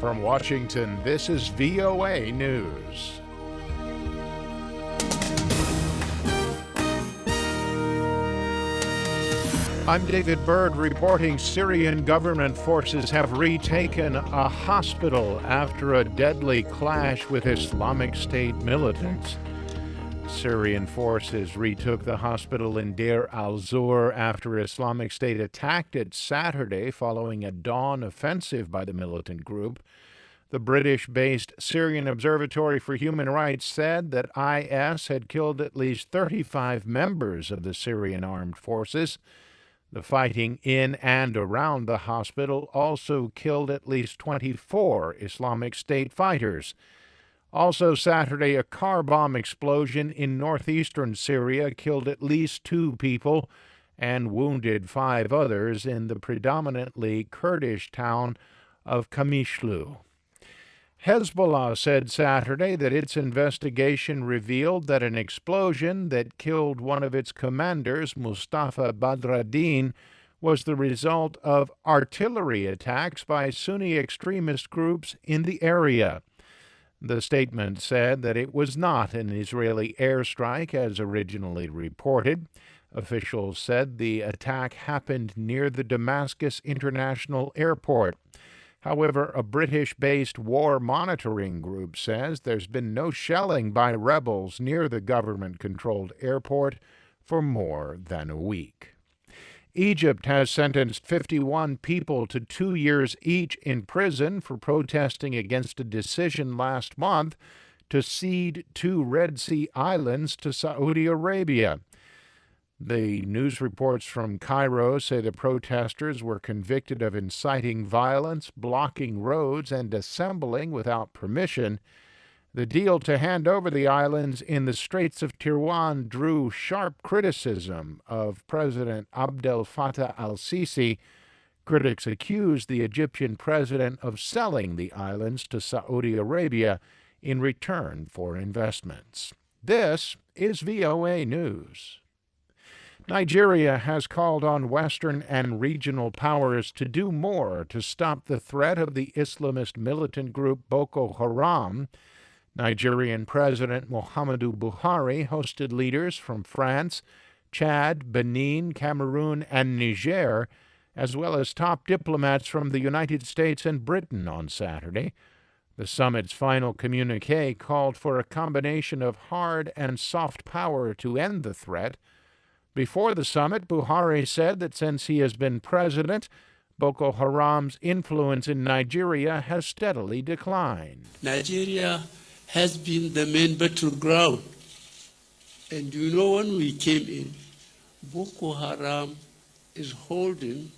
From Washington, this is VOA News. I'm David Byrd reporting Syrian government forces have retaken a hospital after a deadly clash with Islamic State militants. Syrian forces retook the hospital in Deir al-Zor after Islamic State attacked it Saturday following a dawn offensive by the militant group. The British-based Syrian Observatory for Human Rights said that IS had killed at least 35 members of the Syrian armed forces. The fighting in and around the hospital also killed at least 24 Islamic State fighters. Also Saturday, a car bomb explosion in northeastern Syria killed at least 2 people and wounded 5 others in the predominantly Kurdish town of Qamishli. Hezbollah said Saturday that its investigation revealed that an explosion that killed one of its commanders, Mustafa Badreddine, was the result of artillery attacks by Sunni extremist groups in the area. The statement said that it was not an Israeli airstrike as originally reported. Officials said the attack happened near the Damascus International Airport. However, a British-based war monitoring group says there's been no shelling by rebels near the government-controlled airport for more than a week. Egypt has sentenced 51 people to 2 years each in prison for protesting against a decision last month to cede 2 Red Sea islands to Saudi Arabia. The news reports from Cairo say the protesters were convicted of inciting violence, blocking roads, and assembling without permission. The deal to hand over the islands in the Straits of Tirwan drew sharp criticism of President Abdel Fattah al-Sisi. Critics accused the Egyptian president of selling the islands to Saudi Arabia in return for investments. This is VOA News. Nigeria has called on Western and regional powers to do more to stop the threat of the Islamist militant group Boko Haram. Nigerian President Muhammadu Buhari hosted leaders from France, Chad, Benin, Cameroon, and Niger, as well as top diplomats from the United States and Britain on Saturday. The summit's final communique called for a combination of hard and soft power to end the threat. Before the summit, Buhari said that since he has been president, Boko Haram's influence in Nigeria has steadily declined. Nigeria has been the main battleground. And you know, when we came in, Boko Haram is holding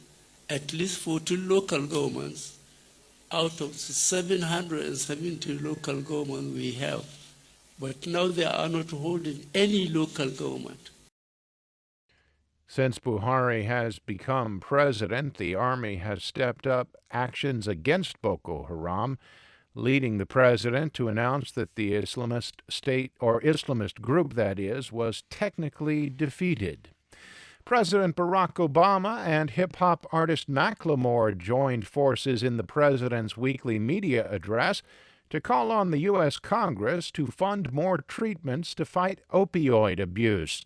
at least 14 local governments out of the 770 local governments we have. But now they are not holding any local government. Since Buhari has become president, the army has stepped up actions against Boko Haram, leading the president to announce that the Islamist State, or Islamist group that is, was technically defeated. President Barack Obama and hip-hop artist Macklemore joined forces in the president's weekly media address to call on the U.S. Congress to fund more treatments to fight opioid abuse.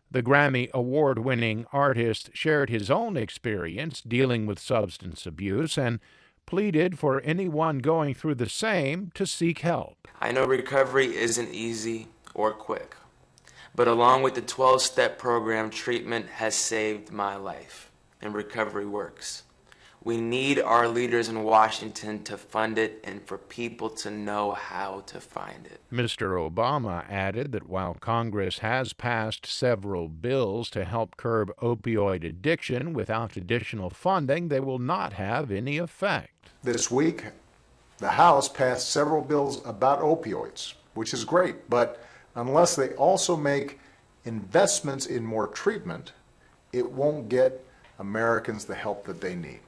The Grammy Award-winning artist shared his own experience dealing with substance abuse and pleaded for anyone going through the same to seek help. I know recovery isn't easy or quick, but along with the 12-step program, treatment has saved my life, and recovery works. We need our leaders in Washington to fund it and for people to know how to find it. Mr. Obama added that while Congress has passed several bills to help curb opioid addiction without additional funding, they will not have any effect. This week, the House passed several bills about opioids, which is great, but unless they also make investments in more treatment, it won't get Americans the help that they need.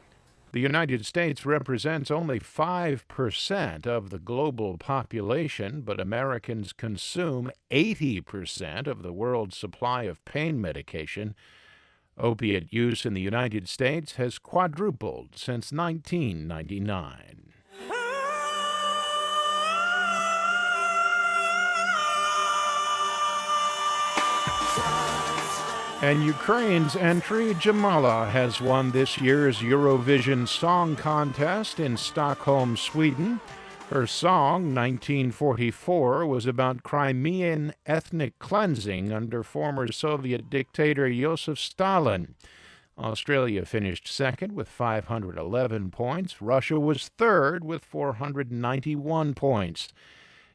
The United States represents only 5% of the global population, but Americans consume 80% of the world's supply of pain medication. Opiate use in the United States has quadrupled since 1999. And Ukraine's entry, Jamala, has won this year's Eurovision Song Contest in Stockholm, Sweden. Her song, 1944, was about Crimean ethnic cleansing under former Soviet dictator Joseph Stalin. Australia finished second with 511 points. Russia was third with 491 points.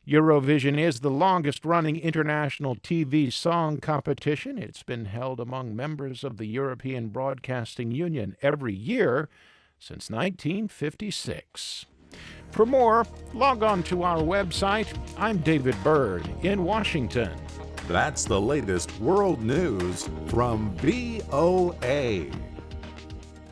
Eurovision is the longest-running international TV song competition. It's been held among members of the European Broadcasting Union every year since 1956. For more, log on to our website. I'm David Byrd in Washington. That's the latest world news from VOA.